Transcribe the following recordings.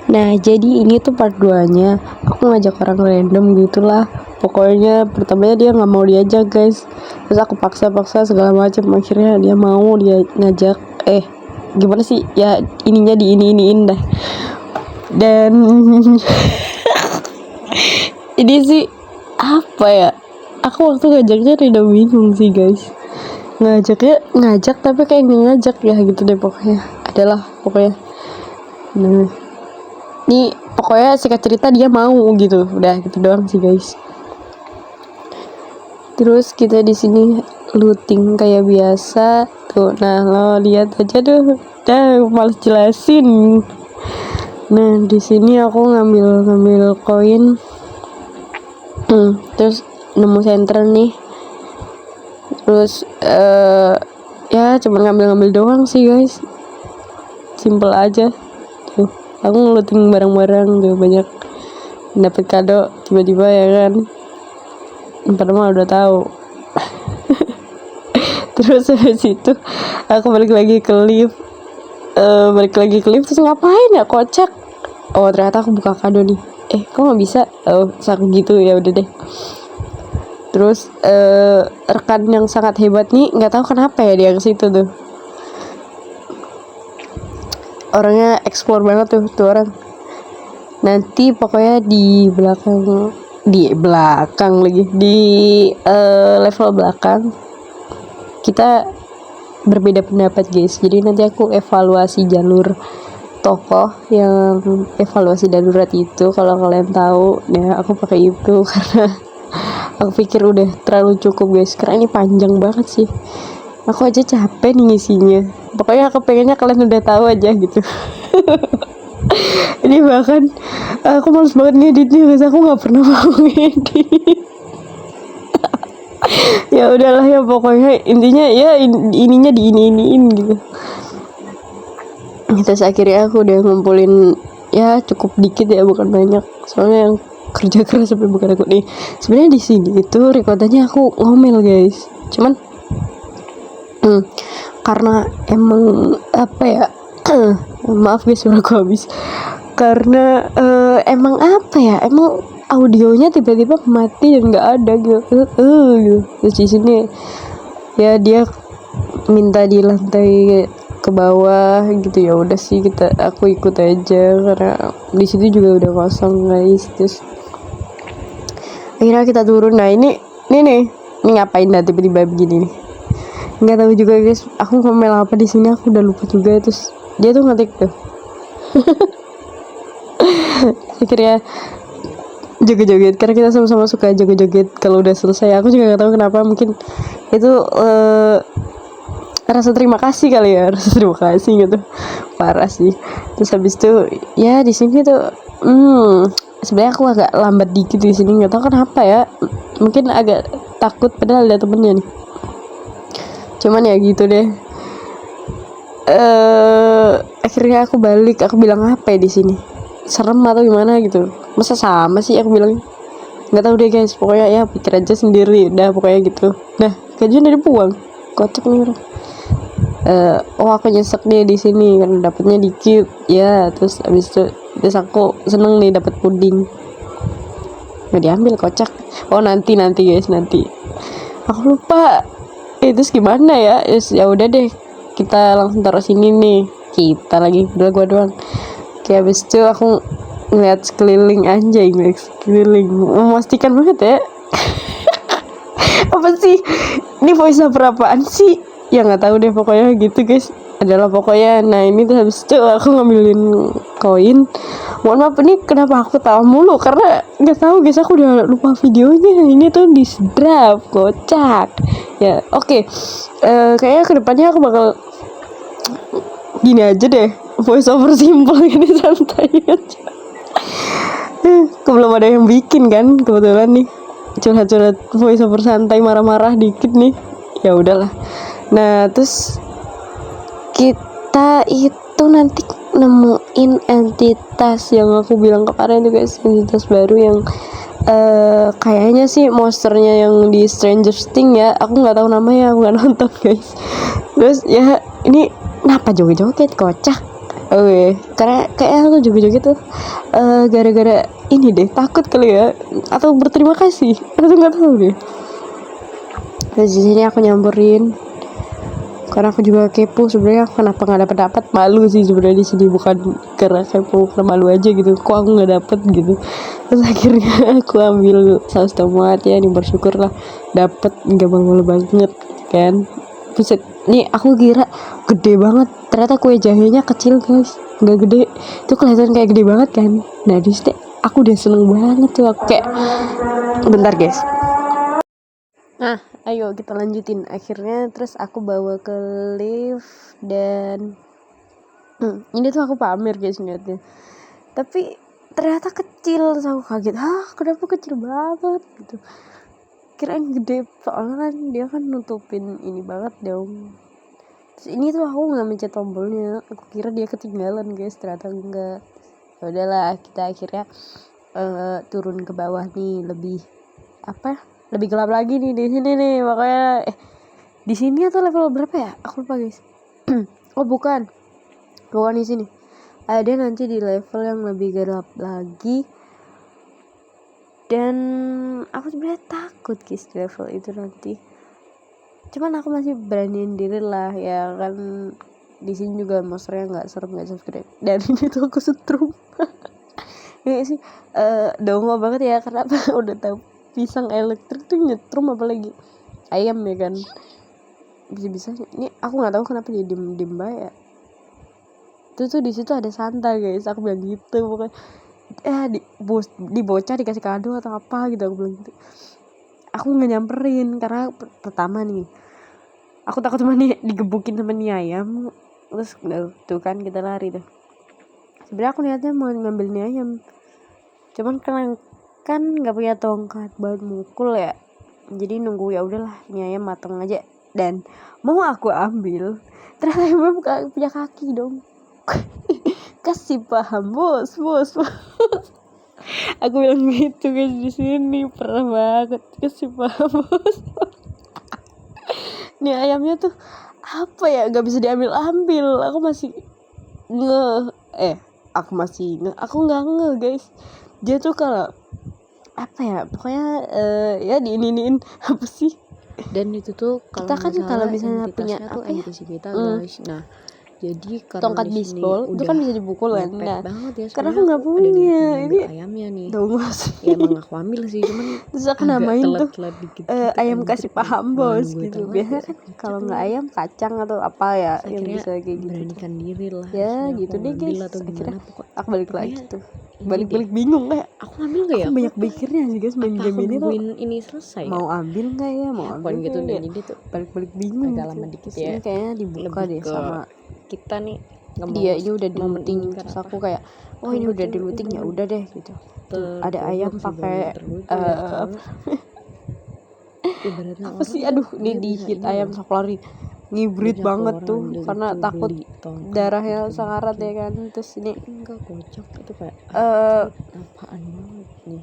Nah jadi ini tuh part 2 nya. Aku ngajak orang random gitulah. Pokoknya pertamanya dia nggak mau diajak guys. Terus aku paksa-paksa segala macam. Akhirnya dia mau, dia ngajak. Gimana sih ya, ininya iniin dah. Dan ini sih apa ya, aku waktu ngajaknya udah bingung sih guys. Ngajak tapi kayak ngajak ya gitu deh pokoknya. Adalah pokoknya. Nah, ini pokoknya singkat cerita dia mau gitu. Udah gitu doang sih guys. Terus kita di sini looting kayak biasa tuh. Nah lo lihat aja tuh, udah males jelasin. Nah di sini aku ngambil koin. Terus nemu center nih. Terus ya cuma ngambil doang sih guys. Simple aja. Tuh, aku ngeluting barang-barang tuh banyak. Dapet kado tiba-tiba ya kan. Padahal udah tahu. Terus habis itu aku balik lagi ke lift. Terus ngapain ya, kocak. Oh ternyata aku buka kado nih. Kok nggak bisa? Sak gitu ya udah deh. Terus rekan yang sangat hebat nih, nggak tahu kenapa ya dia ke situ tuh. Orangnya explore banget tuh orang. Nanti pokoknya di belakang lagi di level belakang kita berbeda pendapat guys. Jadi nanti aku evaluasi jalur tokoh yang evaluasi darurat itu. Kalau kalian tahu ya aku pakai itu karena aku pikir udah terlalu cukup guys, karena ini panjang banget sih. Aku aja capek nih ngisinya. Pokoknya aku pengennya kalian udah tahu aja gitu. Ini bahkan aku males banget ngeditnya guys. Aku nggak pernah mau ngedit. Ya udahlah ya, pokoknya intinya ya ininya diiniin gitu. Terus akhirnya aku udah ngumpulin ya cukup dikit ya, bukan banyak. Soalnya yang kerja keras sampai bukan aku nih. Sebenarnya di sini itu rekordannya aku ngomel guys. Cuman karena emang apa ya? Maaf guys suara aku habis. Karena emang apa ya? Emang audionya tiba-tiba mati dan nggak ada gitu. Terus di sini ya dia minta di lantai ke bawah gitu, ya udah sih aku ikut aja karena di situ juga udah kosong guys. Terus akhirnya kita turun. Nah ini ngapain dah tiba-tiba begini nih, nggak tahu juga guys. Aku ngomel apa di sini aku udah lupa juga. Terus dia tuh ngetik tuh akhirnya joget-joget karena kita sama-sama suka joget-joget kalau udah selesai. Aku juga nggak tahu kenapa, mungkin itu rasa terima kasih kali ya, rasa terima kasih gitu, parah sih. Terus habis itu ya di sini tuh sebenarnya aku agak lambat dikit di sini, nggak tahu kenapa ya, mungkin agak takut padahal ada temennya nih. Cuman ya gitu deh. Akhirnya aku balik, aku bilang apa ya di sini, serem atau gimana gitu, masa sama sih aku bilang, nggak tahu deh guys. Pokoknya ya pikir aja sendiri udah pokoknya gitu. Nah gajian dari buang, kocak nih orang. Aku nyesek nih di sini karena dapatnya dikit ya. Terus abis itu aku seneng nih dapat puding, nggak diambil, kocak. Nanti guys, nanti aku lupa. Terus gimana ya? Ya udah deh, kita langsung taruh sini nih. Kita lagi udah gua doang. Kayak abis itu aku ngeliat sekeliling, anjay guys, sekeliling memastikan banget ya. Apa sih ini, voice over apaan sih ya, nggak tahu deh pokoknya gitu guys. Adalah pokoknya. Nah ini tuh habis itu aku ngambilin koin. Mohon maaf ini kenapa aku tahu mulu, karena nggak tahu guys, aku udah lupa videonya. Ini tuh di draft, kocak ya. Oke. Kayaknya kedepannya aku bakal gini aja deh, voice over simple ini, santai aja. Belum ada yang bikin kan kebetulan nih, curhat-curhat voice over santai, marah-marah dikit nih. Ya udahlah. Nah terus kita itu nanti nemuin entitas yang aku bilang kemarin tuh guys, entitas baru yang kayaknya sih monsternya yang di Stranger Things ya. Aku nggak tahu namanya, aku nggak nonton guys. Terus ya ini kenapa joget-joget, kocak. Oke, karena kayak aku joget-joget tuh gara-gara ini deh, takut kali ya, atau berterima kasih, atau nggak tahu deh. Terus di sini aku nyamperin, karena aku juga kepo sebenarnya kenapa nggak dapat malu sih sebenarnya di sini, bukan karena kepo, karena malu aja gitu, kok aku nggak dapet gitu. Terus akhirnya aku ambil saus tomat ya, ini bersyukur lah dapet, nggak malu banget kan. Buset, nih aku kira gede banget, ternyata kue jahenya kecil guys, nggak gede, itu kelihatan kayak gede banget kan. Nah di situ aku udah seneng banget tuh, aku kayak bentar guys. Nah ayo kita lanjutin. Akhirnya terus aku bawa ke lift dan ini tuh aku pamer guys ngeliatnya, tapi ternyata kecil. Terus aku kaget, kenapa kecil banget gitu, kirain gede, soalnya kan dia kan nutupin ini banget dong. Terus ini tuh aku nggak mencet tombolnya, aku kira dia ketinggalan guys, ternyata enggak. Ya udahlah, kita akhirnya turun ke bawah nih, lebih gelap lagi nih di sini nih, makanya di sini atau level berapa ya, aku lupa guys. Oh bukan di sini, ada nanti di level yang lebih gelap lagi, dan aku sebenarnya takut guys di level itu nanti, cuman aku masih beraniin diri lah ya kan. Di sini juga monsternya nggak serem, nggak subscribe, dan ini tuh aku setrum. Ini sih dongo banget ya, karena udah tahu pisang elektrik tuh nyetrum, apalagi ayam ya kan, bisa ini aku nggak tahu kenapa dia diem ya. Tuh di situ ada Santa guys, aku bilang gitu, pokoknya di bocah dikasih kado atau apa gitu, aku bilang gitu. Aku nggak nyamperin karena pertama nih aku takut sama nih digebukin sama nih ayam. Terus tuh kan kita lari tuh, sebenarnya aku niatnya mau ngambil nih ayam, cuman kan nggak punya tongkat buat mukul ya, jadi nunggu ya udahlah nih ayam mateng aja. Dan mau aku ambil, ternyata ayam punya kaki dong. Kasih paham bos. Aku bilang gitu guys, di sini pernah banget kasih paham bos. Nih ayamnya tuh apa ya, nggak bisa diambil. Aku masih aku nggak nge guys. Dia tuh kalau apa ya, pokoknya ya diinin apa sih. Dan itu tuh kita kan kalau misalnya punya tuh apa ya, kita guys. Nah jadi tongkat bisbol itu kan bisa dipukul kan. Nah banget ya, karena aku nggak punya ini ayamnya nih. dong Ya emang aku ambil sih, cuman terus aku namain tuh dikit ayam kasih paham bos gitu. Biasanya kan kocak kalau lu. nggak ayam kacang atau apa ya yang Akhirnya bisa kayak gitu. beranikan diri lah Ya Akhirnya gitu aku deh ngambil guys. atau Akhirnya gimana, pokoknya aku balik lagi Pokoknya tuh, ini balik bingung kayak aku ngambil nggak ya, aku banyak pikirnya sih guys main apa game aku ini tuh, nungguin ini selesai mau ambil nggak ya, mau ambil pokoknya gitu. nggak Dan ya, jadi tuh balik bingung agak gitu. lama dikit Terus ya, ini kayaknya dibuka lebih deh ke sama kita nih nggak mau dia, ini udah momen diluting. ini Terus karena aku kayak ini udah diluting, ya udah deh gitu. Tuh ada ayam pakai ibaratnya apa sih, aduh ini dihit ayam sok lari ngibrit banget tuh karena takut darahnya sekarat ya kan. Terus ini enggak kocak itu kayak apaan banget nih.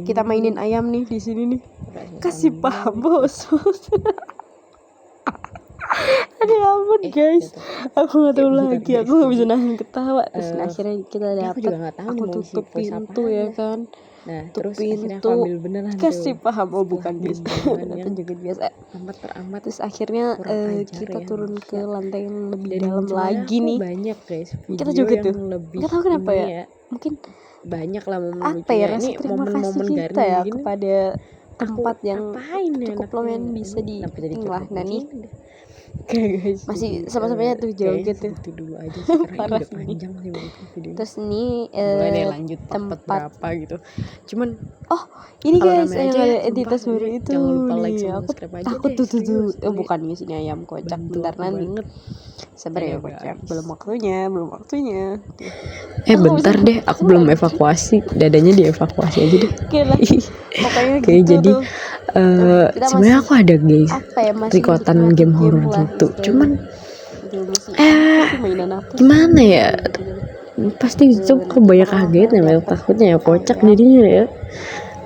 kita mainin ayam nih di sini nih, kasih paham bos. Aduh ampun guys, aku nggak tahu lagi, aku nggak bisa nahan ketawa. Terus akhirnya kita dapat, aku tutup pintu ya kan. Nah tutup terus akhirnya aku pintu, ambil beneran kasih tuh. paham. Oh bukan guys, ternyata juga biasa. Teramat Terus akhirnya kita ya, turun ke lantai yang lebih dan dalam lagi nih. Banyak guys Kita juga tuh nggak tahu kenapa ya, mungkin banyak lah momen apa ya, rasa ini terima kasih momen-momen kita ya garing kepada tempat yang ya, cukup lumayan bisa diting lah. Nah nih guys, masih sama-samanya tuh joget tuh. itu dulu aja sih, karena Parah udah sih. panjang sih video. Terus ini boleh deh lanjut tempat berapa gitu. Cuman ini kalau guys rame yang aja ada ya, entitas sumpah, baru itu jangan lupa like nih. sama Aku subscribe aja takut deh, tuh serius. bukan nih sini ayam kocak. Bantu Bentar aku nanti banget. sabar ya kocak, belum waktunya. Bentar deh, aku belum evakuasi, dadanya dievakuasi aja deh. Oke lah, pokoknya Oke, gitu jadi tuh. Kita sebenarnya aku ada guys apa ya, masih rekotan nikmati game horror lah, gitu, cuman mainan apa sih? gimana ya, pasti itu aku banyak kagetnya, banyak takutnya ya, kocak jadinya ya,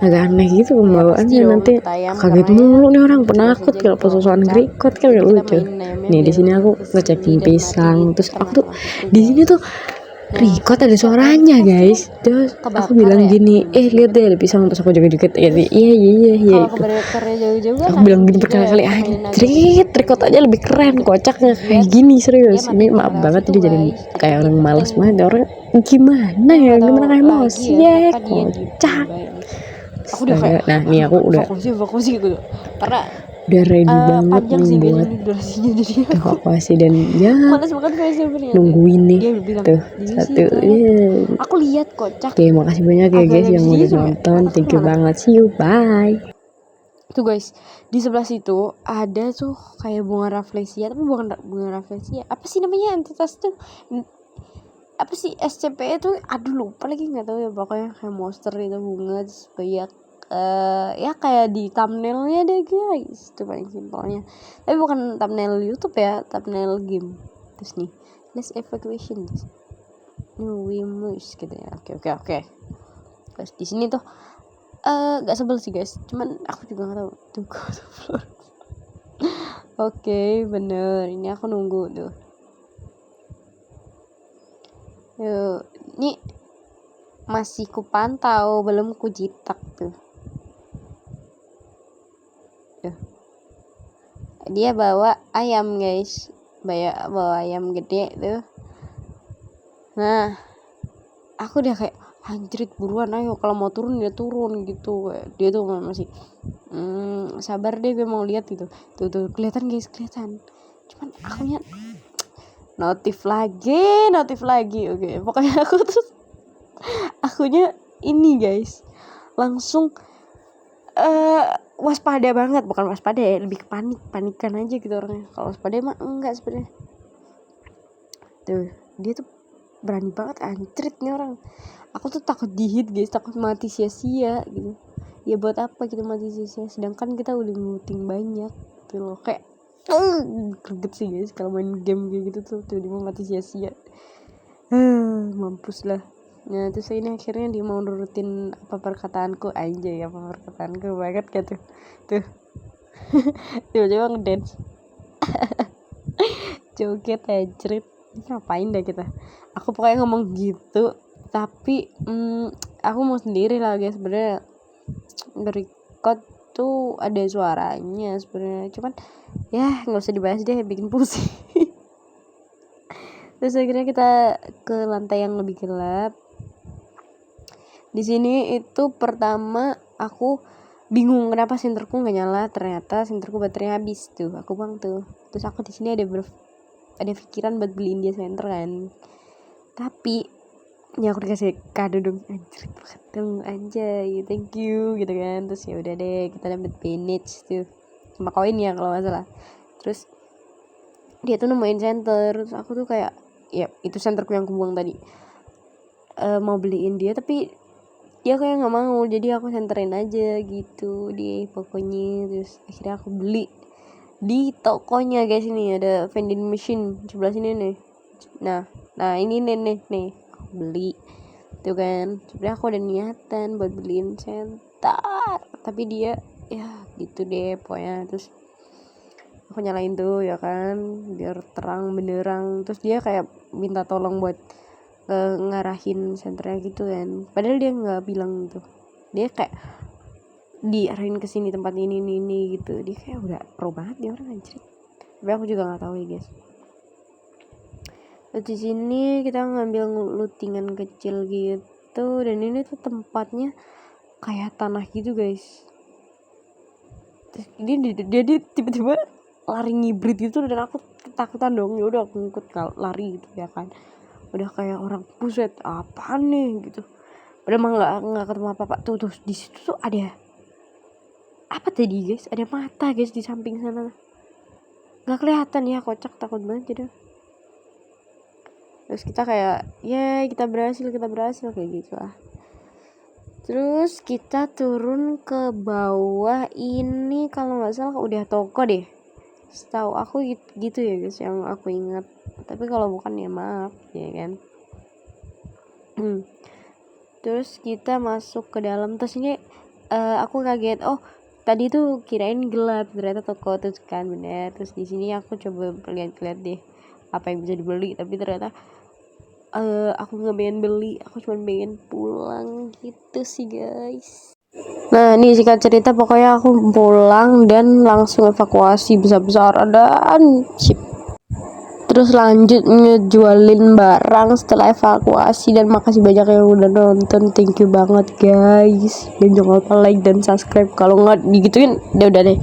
agak aneh gitu pembawaannya. Nanti kaget mulu nih orang, penakut kalau pesusuan record kan gak lucu. Nih di sini aku ngecekin pisang, terus aku tuh di sini tuh record ada suaranya guys. Terus aku bilang gini, lihat deh ada pisang, terus aku joget-joget gini. Iya Kalau itu. kebakarnya jauh-jauh kan Aku bilang gini berkali-kali anjrit, record aja lebih keren, kocaknya kayak gini serius. Ini maaf banget ini jadi kayak orang malas banget. Orang gimana ya, gimana kayak emosi ya, kocak. Aku udah kayak Nah nih aku udah fokus gitu karena udah ready banget panjang nih sih guys buat ini durasinya, jadi aku evakuasi dan ya males banget voiceovernya. nungguin nih Dia bilang tuh di satu situ. Aku lihat kocak. Oke, makasih banyak ya guys Agak-agak yang bisa udah zoom ya. nonton. Mataku Thank you mana? banget. See you. Bye. Tuh guys, di sebelah situ ada tuh kayak bunga rafflesia, tapi bukan bunga rafflesia. Apa sih namanya entitas tuh? Apa sih SCP itu? Aduh lupa lagi, nggak tahu ya, pokoknya kayak monster itu bunga banyak. Ya kayak di thumbnailnya deh guys, itu paling simpelnya. Tapi bukan thumbnail YouTube ya, thumbnail game. Terus nih, let's evacuation. New Wimus gitu ya. Oke. Terus di sini tuh gak sebel sih guys, cuman aku juga nggak tahu tuh. Oke, bener, ini aku nunggu tuh. Yuk, ini masih kupantau, belum kujitak tuh. Dia bawa ayam guys, bawa ayam gede tuh. Nah, aku udah kayak anjrit, buruan ayo, kalau mau turun dia turun gitu. Dia tuh masih sabar deh, gue mau lihat gitu. Tuh kelihatan guys, kelihatan. Cuman akunya notif lagi. Oke, pokoknya akunya ini guys langsung waspada banget, bukan waspada ya, lebih ke panikan aja gitu orangnya. Kalau waspada mah enggak sebenarnya. Tuh dia tuh berani banget, anjrit nih orang. Aku tuh takut dihit guys, takut mati sia-sia gitu. Ya buat apa kita mati sia-sia, sedangkan kita udah ngeluting banyak gitu loh. Kayak greget sih guys kalau main game kayak gitu tuh tiba-tiba mati sia-sia. Mampus lah. Nah terus ini akhirnya dia mau nurutin apa perkataanku, anjay apa perkataanku banget gitu tuh. Tiba-tiba ngedance joget anjrit, ngapain dah kita. Aku pokoknya ngomong gitu, tapi aku mau sendiri lah guys. Sebenarnya berikut tuh ada suaranya sebenarnya, cuman ya nggak usah dibahas deh, bikin pusing. Terus akhirnya kita ke lantai yang lebih gelap. Di sini itu pertama aku bingung kenapa senterku nggak nyala, ternyata senterku baterainya habis tuh. Aku bang tuh. Terus aku di sini ada pikiran buat beliin dia senter kan. Tapi ya aku dikasih kado dong, anjir banget dong, anjay, thank you gitu kan. Terus ya udah deh, kita dapet Benage tuh sama koin ya kalau nggak salah. Terus dia tuh nemuin center, terus aku tuh kayak ya itu senterku yang aku buang tadi. Mau beliin dia tapi dia kayak nggak mau, jadi aku senterin aja gitu dia pokoknya. Terus akhirnya aku beli di tokonya guys. Ini ada vending machine sebelah sini nih. Nah ini nih aku beli tuh kan. Sebenarnya aku ada niatan buat beliin senter, tapi dia ya gitu deh pokoknya. Terus aku nyalain tuh ya kan biar terang benderang. Terus dia kayak minta tolong buat ngarahin senternya gitu kan, padahal dia nggak bilang gitu. Dia kayak diarahin ke sini tempat ini gitu. Dia kayak udah pro banget dia orang, anjir. Tapi aku juga nggak tahu ya guys. Terus di sini kita ngambil lootingan kecil gitu, dan ini tuh tempatnya kayak tanah gitu guys. Terus dia tiba-tiba lari ngibrit gitu, dan aku ketakutan dong. Ya udah aku ngikut lari gitu ya kan. Udah kayak orang, buset apaan nih gitu. Udah mah nggak ketemu apa-apa. Tuh di situ tuh ada apa tadi guys, ada mata guys di samping sana, nggak kelihatan ya, kocak, takut banget jadi. Terus kita kayak ya kita berhasil kayak gitu lah. Terus kita turun ke bawah. Ini kalau nggak salah udah toko deh, setahu aku gitu ya guys yang aku ingat. Tapi kalau bukan ya maaf ya kan. Terus kita masuk ke dalam. Terus ini aku kaget, oh tadi tuh kirain gelap, ternyata toko tuh kan bener. Terus di sini aku coba lihat deh apa yang bisa dibeli, tapi ternyata aku nggak pengen beli, aku cuma pengen pulang gitu sih guys. Nah ini singkat cerita pokoknya aku pulang dan langsung evakuasi besar-besaran dan sip. Terus lanjut ngejualin barang setelah evakuasi, dan makasih banyak yang udah nonton, thank you banget guys, dan jangan lupa like dan subscribe, kalau nggak digituin udah deh.